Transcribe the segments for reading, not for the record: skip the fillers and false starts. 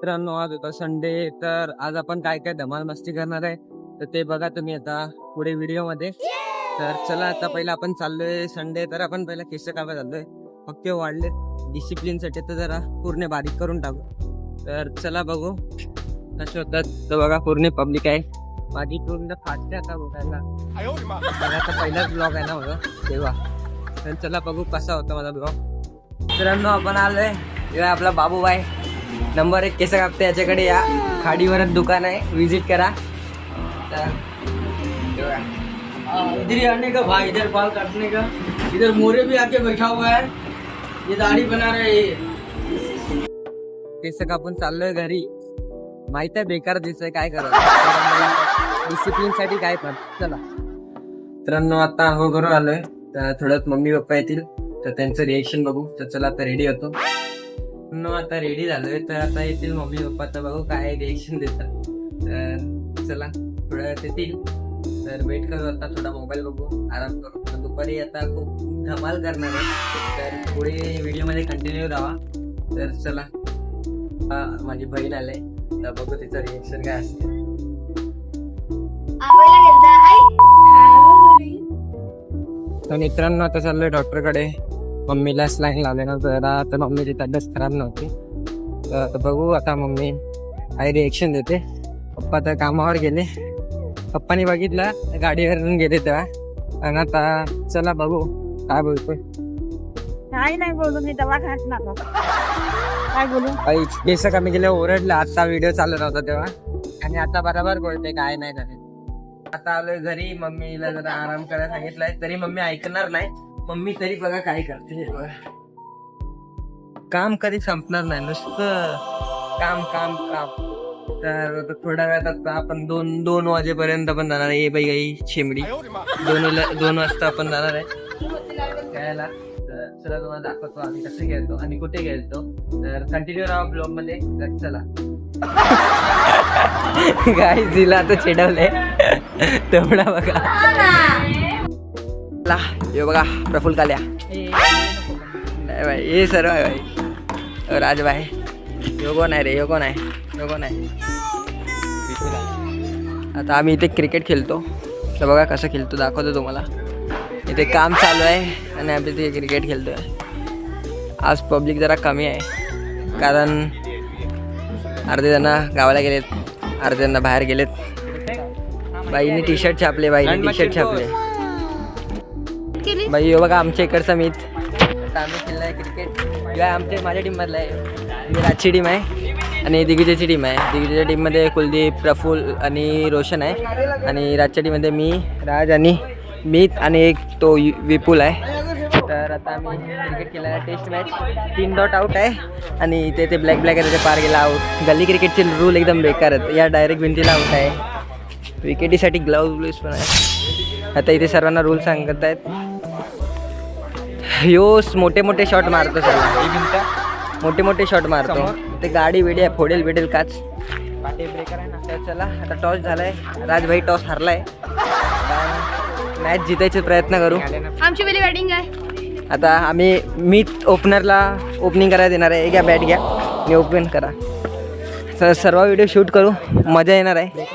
मित्रांनो, आज होता संडे, तर आज आपण काय काय धमाल मस्ती करणार आहे तर ते बघा तुम्ही आता पुढे व्हिडिओ मध्ये. तर चला आता पहिला आपण चाललोय संडे, तर आपण पहिला केस कापा चाललोय. पक्के वाढले डिसिप्लिन साठी, तर जरा पूर्ण बारीक करून टाकू. तर चला बघू कसे होतात. तर बघा पूर्ण पब्लिक आहे, माझी पूर्ण फाटते आता बघायला. आता पहिलाच ब्लॉग आहे ना माझा तेव्हा. तर चला बघू कसा होता माझा ब्लॉग. मित्रांनो, आपण आलोय हे आपला बाबूबाई नंबर 1 केस कापते, याच्याकडे या. खाडीवरच दुकान आहे, विजिट करा. तर इधर ही आने का भाई, इधर बाल काटने का. इधर मोरे भी आके बैठा हुआ है, ये दाढ़ी बना रहे हैं. केस कापून चाललोय घरी. माहित आहे बेकार दिसतंय, काय करायचं डिसिप्लिन साठी काय पण. चला मित्रांनो, आता आंघोळ करून आलोय. तर थोडं मम्मी पप्पा येतील तर त्यांचं रिएक्शन बघू. तर चला आता रेडी होतो. आता रेडी झालोय, तर आता येतील मम्मी पप्पा, तर बघू काय रिएक्शन देतात. तर चला थोड्या वेळात येतील, तर वेट करू. आता थोडा मोबाईल बघू, आराम करू. दुपारी आता खूप धमाल करणार आहे, तर पुढे व्हिडिओ मध्ये कंटिन्यू राहा. तर चला, माझी बहीण आले, तर बघू तिचं रिएक्शन काय असते. तर मित्रांनो, आता चाललोय डॉक्टरकडे. मम्मीला स्लाईन लावले ना जरा, तर मम्मीची तब्येत खराब नव्हती. तर बघू आता मम्मी काय रिएक्शन देते. पप्पा तर कामावर गेले. पप्पानी बघितलं गाडीवरून गेले तेव्हा. आणि आता चला बघू काय बोलतोय. काय नाही बोलू मी, दवाखान्यात नको. काय बोलू, केस कमी केले ओरडलं. आता व्हिडिओ चालू नव्हता तेव्हा, आणि आता बरोबर बोलते काय नाही झाले. आता आलोय घरी. मम्मीला जरा आराम करायला सांगितलंय, तरी मम्मी ऐकणार नाही. मम्मी तरी बघा काय करते. काम कधी संपणार नाही, नुसतं काम काम काम. तर थोड्या वेळात आता आपण दोन वाजेपर्यंत आपण जाणार आहे. बाई गाई चिमडी 2 वाजता आपण जाणार आहे खेळायला. तर चला तुम्हाला दाखवतो आम्ही कसं खेळतो आणि कुठे खेळतो. तर कंटिन्यू राहा ब्लॉग मध्ये. तर चला. गाई जिला आता चिडवलंय तेवढा बघा. हे बघा प्रफुल्ल काल्या, नाही भाई हे सर्व आहे भाई. राजभाई योगो नाही रे, योगो नाही, योगो नाही. आता आम्ही इथे क्रिकेट खेळतो, तर बघा कसं खेळतो दाखवतो तुम्हाला. इथे काम चालू आहे आणि आम्ही इथे क्रिकेट खेळतोय. आज पब्लिक जरा कमी आहे, कारण अर्धे जण गावाला गेलेत, अर्धे जण बाहेर गेलेत. बाईने टी शर्ट छापले, बाईने टी शर्ट छापले. बाई हे बघा आमच्या इकडचा मीत. आम्ही खेळलाय क्रिकेट. आमच्या माझ्या टीम मधला आहे, मी राजची टीम आहे आणि दिग्विजयची टीम आहे. दिग्विजयच्या टीममध्ये कुलदीप, प्रफुल्ल आणि रोशन आहे. आणि राजच्या टीममध्ये मी, राज आणि मीत आणि एक तो विपुल आहे. तर आता आम्ही क्रिकेट केला आहे. टेस्ट मॅच 3 डॉट आउट आहे आणि इथे ते ब्लॅक आहे, त्याचे पार गेला आउट. गल्ली क्रिकेटचे रूल एकदम बेकार आहेत. या डायरेक्ट भिंतीला आउट आहे. विकेटीसाठी ग्लव्ज पण आहे. आता इथे सर्वांना रूल सांगत आहेत. योस मोठे मोठे शॉट मारतो, सर्व मोठे मोठे शॉट मारतो. ते गाडी वेडी आहे, फोडेल बिडेल काच. ब्रेकर आहे ना. तर चला आता टॉस झालाय. राजभाई टॉस हरलाय. मॅच जितायचे प्रयत्न करू. आमची पहिली बॅटिंग आहे. आता मी ओपनरला ओपनिंग करायला देणार आहे. घ्या बॅट घ्या, मी ओपन करा. तर सर्व व्हिडिओ शूट करू, मजा येणार आहे.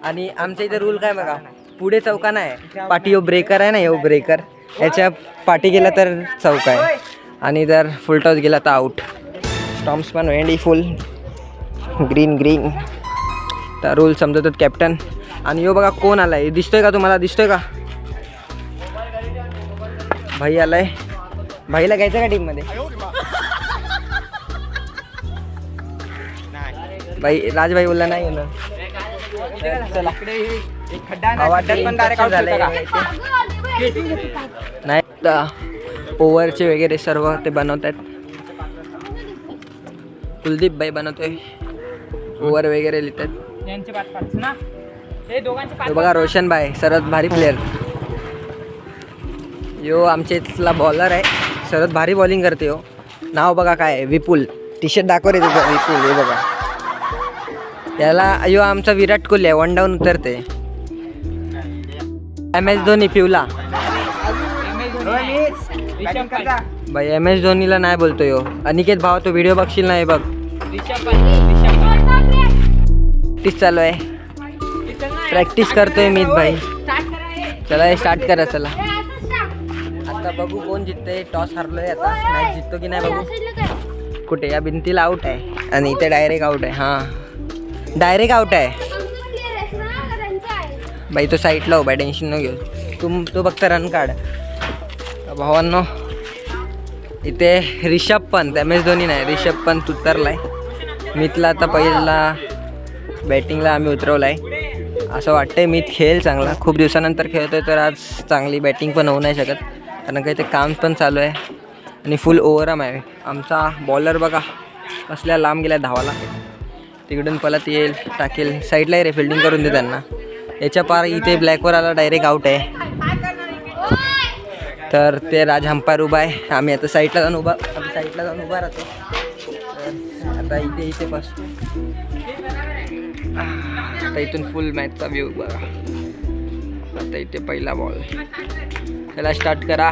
आणि आमच्या इथे रूल काय बघा, पुढे चौका नाही, पाठी यो ब्रेकर आहे ना, यो ब्रेकर याच्या पाठी गेला तर चौका आहे, आणि जर फुल टॉस गेला तर आउट. स्टॉम्प्स पण वेंडी फुल ग्रीन ग्रीन. तर रूल समजतात कॅप्टन. आणि यो बघा कोण आलाय, दिसतोय का तुम्हाला, दिसतोय का? भाई आलाय. भाईला घ्यायचं का टीम मध्ये? भाई राजभाई बोलला नाही गेलं. नाही, ओव्हरचे वगैरे सर्व ते बनवत आहेत. कुलदीप भाई बनवतोय, ओव्हर वगैरे लिहितात. बघा रोशन भाई सर्वात भारी प्लेअर. यो आमच्या इथला बॉलर आहे, सर्वात भारी बॉलिंग करते. हो नाव बघा काय आहे, विपुल. टी शर्ट दाखव रे तुझं, विपुल. हे बघा याला. यो आमचा विराट कोहली आहे, 1 डाऊन उतरते. MS धोनी पिवला. भाई MS धोनीला नाही बोलतोय. अनिकेत भाव तो व्हिडिओ बघशील नाही बघ. प्रॅक्टिस चालू आहे, प्रॅक्टिस करतोय मीत भाई. चला स्टार्ट करा. चला आता बघू कोण जिंकते. टॉस हारलोय, आता मॅच जिंकतो की नाही बघू. कुठे या भिंतीला आउट आहे आणि इथे डायरेक्ट आउट आहे. हां डायरेक्ट आउट आहे बाई. तो साईडला उभा, टेन्शन न घेऊ. तू फक्त रन काढ. भावांनो इथे रिषभ पंत, MS धोनी नाही, रिषभ पंत उतरलाय. मितला आता पहिला बॅटिंगला आम्ही उतरवलाय. असं वाटतंय मीत खेळ चांगला, खूप दिवसानंतर खेळतोय, तर आज चांगली बॅटिंग पण होऊ नाही शकत कारण काही ते काम पण चालू आहे आणि फुल ओव्हरआर्म आहे. आमचा बॉलर बघा कसल्या लांब गेल्या धावाला. तिकडून पलत येईल, टाकेल, साईडला रे फिल्डिंग करून दे त्यांना. याच्या पार इथे ब्लॅकवर आला, डायरेक्ट आउट आहे. तर ते राज अंपायर उभा आहे, आम्ही आता साईडला जाऊन उभा राहतो. तर आता इथे बसतो. आता इथून फुल मॅचचा व्ह्यू बघा. आता इथे पहिला बॉल, त्याला स्टार्ट करा.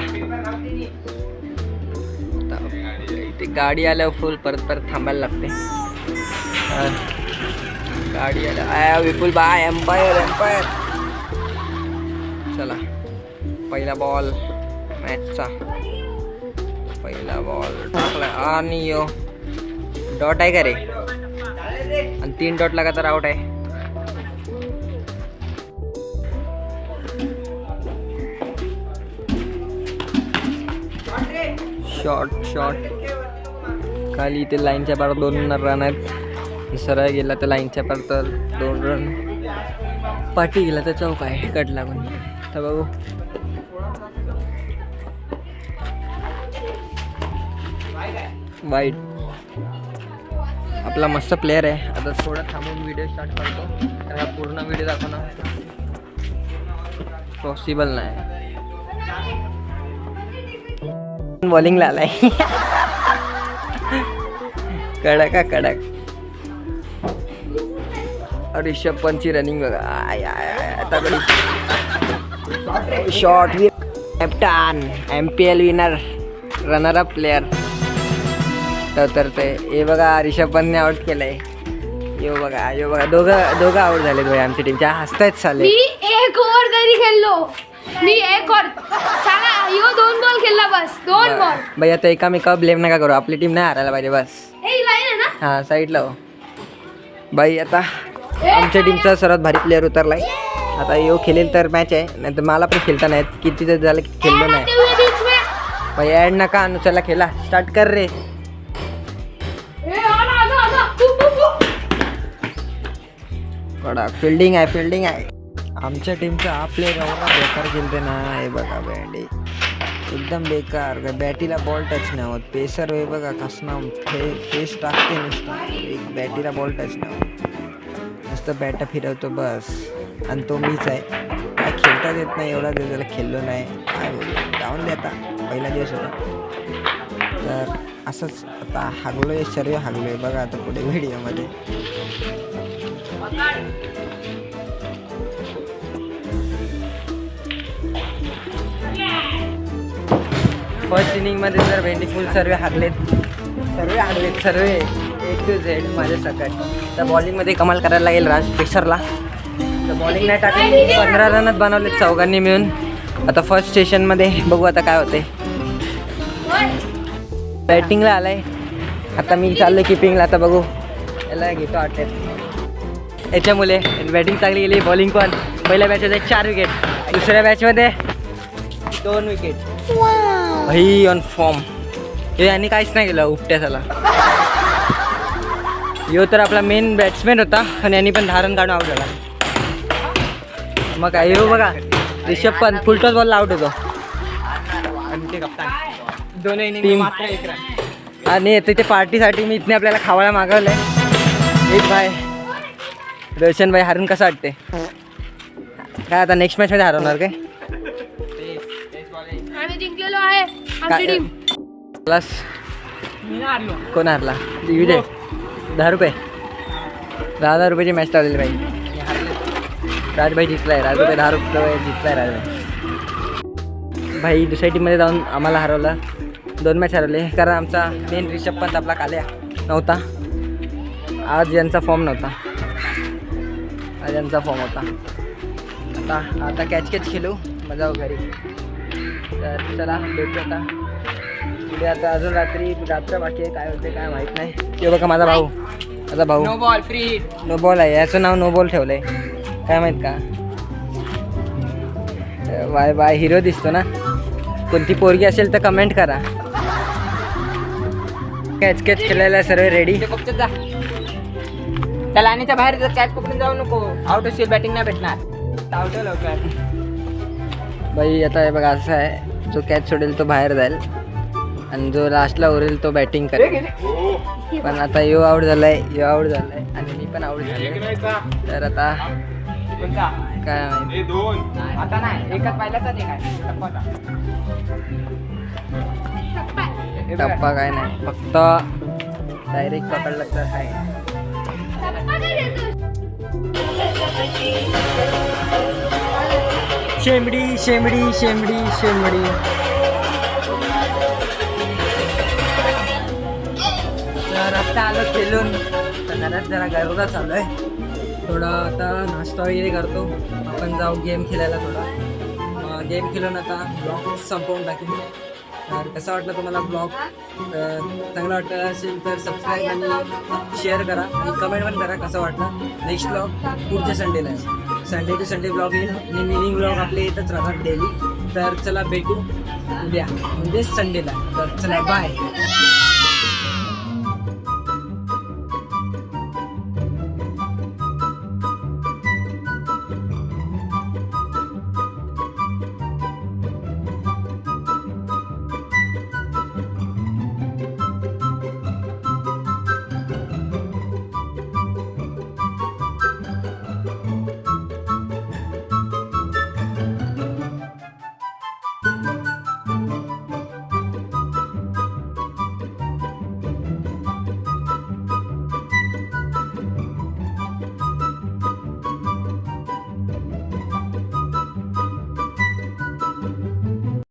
इथे गाडी आल्यावर फुल परत थांबायला लागते. गाडी आल्या विपुल बाय एम्पायर. चला पहिला बॉल मॅचचा, पहिला बॉल टाकला आणि यो डॉट आहे का रे, आणि 3 डॉट लगातार आउट आहे. शॉट खाली इथे लाईनच्या पार 2 रन आहेत. सरळ गेला तर लाईनच्या पार तर 2 रन, पाठी गेला तर चौक आहे कट लागून. तर बघू वाईट. आपला मस्त प्लेअर आहे. आता थोडं थांबून व्हिडिओ स्टार्ट करतो, त्याला पूर्ण व्हिडिओ दाखवणं पॉसिबल नाही. बॉलिंगला आलाय कडक. रिषभ पंतची रनिंग बघा. आता shot captain, MPL winner, runner up player. तर ते हे बघा रिषभ पंतने आउट केलंय. यो बघा दोघं आउट झाले भाई आमच्या टीमच्या. हसतायत साले. मी 1 ओव्हर तरी खेळलो. मी 1 ओव्हर साला यो 2 बॉल खेळला बस. 2 बॉल भाई. आता एकामेकावर ब्लेम नका करू, आपली टीम नाही हारायला पाहिजे बस. ए लाईन आहे ना. हां साईडला हो बाई. आता आमच्या टीमचा सर्वात भारी प्लेअर उतरलाय. आता यो खेळेल तर मॅच आहे, नाही तर मला पण खेळता नाहीत. किती तर झालं की खेळलो नाही भाई. ॲड नका आणू, चला खेळा, स्टार्ट कर रे. फिल्डिंग आहे. आमच्या टीमचा हा प्लेअर एवढा बेकार खेळते ना. हे बघा बँडी एकदम बेकार, बॅटीला बॉल टच नाही होत. पेसर हे बघा कसं फेस टाकते नुसतं, एक बॅटीला बॉल टच नाही होत. नुसतं बॅट फिरवतो बस. आणि तो मीच आहे, काय खेळताच येत नाही. एवढा दिवस त्याला खेळलो नाही, काय बोलतो जाऊन दे. आता पहिला दिवस होता तर असंच. आता हागलोय, सर्व हागलोय बघा. आता पुढे व्हिडिओमध्ये फर्स्ट इनिंगमध्ये तर भेंडी फुल सर्व हारलेत. सर्व A to Z माझ्या सकट. तर बॉलिंगमध्ये कमाल करायला लागेल राज पेसरला. तर बॉलिंग नाही टाकली, 15 रनच बनवलेत चौघांनी मिळून. आता फर्स्ट स्टेशनमध्ये बघू आता काय होते. बॅटिंगला आलाय, आता मी चाललो किपिंगला. आता बघू, याला घेतो अटेम्प्ट. याच्यामुळे बॅटिंग चांगली गेली, बॉलिंग पण. पहिल्या मॅचमध्ये 4 विकेट, दुसऱ्या मॅचमध्ये 2 विकेट. भाई ऑन फॉर्म. हे यांनी काहीच नाही केलं उपट्या झाला. यो तर आपला मेन बॅट्समॅन होता आणि यांनी पण 10 रन काढून आउट झाला. मग काय येऊ बघा, रिषभ पंत फुलटॉस बॉलला आउट होतो. टीम आणि तिथे पार्टीसाठी मी इथने आपल्याला खावायला मागवलंय. एक भाई रोशन भाई, हारून कसं वाटते काय? आता नेक्स्ट मॅचमध्ये हरवणार काय? आम्ही जिंकलेलो आहे आमची टीम. प्लस कोण हरला? येऊ दे. 10 रुपये, 10,000 रुपयाची मॅच लावलेली भाई. राजभाई जिंकलाय, राजभाई 10 रुपये जिंकलाय राजभाई. भाई दुसऱ्या टीममध्ये जाऊन आम्हाला हरवलं. 2 मॅच हरवले कारण आमचा मेन रिषभ पंत आपला काल्या नव्हता. आज यांचा फॉर्म नव्हता, आज यांचा फॉर्म होता. आता कॅच खेळू, मजा हो घरी. तर चला भेटू आता पुढे. आता अजून रात्र बाकी आहे, काय होते काय माहीत नाही. ते बघा माझा भाऊ, no ball free. No ball आहे, याचं नाव नो बॉल ठेवलंय, काय माहीत का. बाय बाय, हिरो दिसतो ना. कोणती पोरगी असेल तर कमेंट करा. कॅच खेळायला सर्व रेडी. फक्त जा त्या लाईनीच्या बाहेर जर कॅच पकडून जाऊ नको, आउट असेल बॅटिंग नाही भेटणार. धावतो लवकर. बाई आता हे बघा असं आहे, जो कॅच सोडेल तो बाहेर जाईल आणि जो लास्टला उरेल तो बॅटिंग करेल. पण आता यो आउट झालाय आणि मी पण आउट झालोय. तर आता काय माहिती. आता नाही, एकच पाहिलाच नाही काय टप्पा काय नाही, फक्त डायरेक्ट पकडलं तर आहे. शेंबडी शेंबडी शेंबडी शेंबडी. तर आता आलो खेळून, तर घरात जरा गरबा चालू आहे. थोडा आता नाश्ता वगैरे करतो, आपण जाऊ गेम खेळायला. थोडा गेम खेळून आता ब्लॉग संपवून टाकेल. तर कसा वाटला तुम्हाला ब्लॉग? चांगला वाटलं असेल तर सबस्क्राईब आणि शेअर करा आणि कमेंट पण करा कसं वाटलं. नेक्स्ट ब्लॉग पुढच्या संडेला आहे, संडे टू संडे ब्लॉग येईल आणि मिनी ब्लॉग आपले येतच राहतात डेली. तर चला भेटू उद्या, म्हणजे संडेला. तर चला बाय.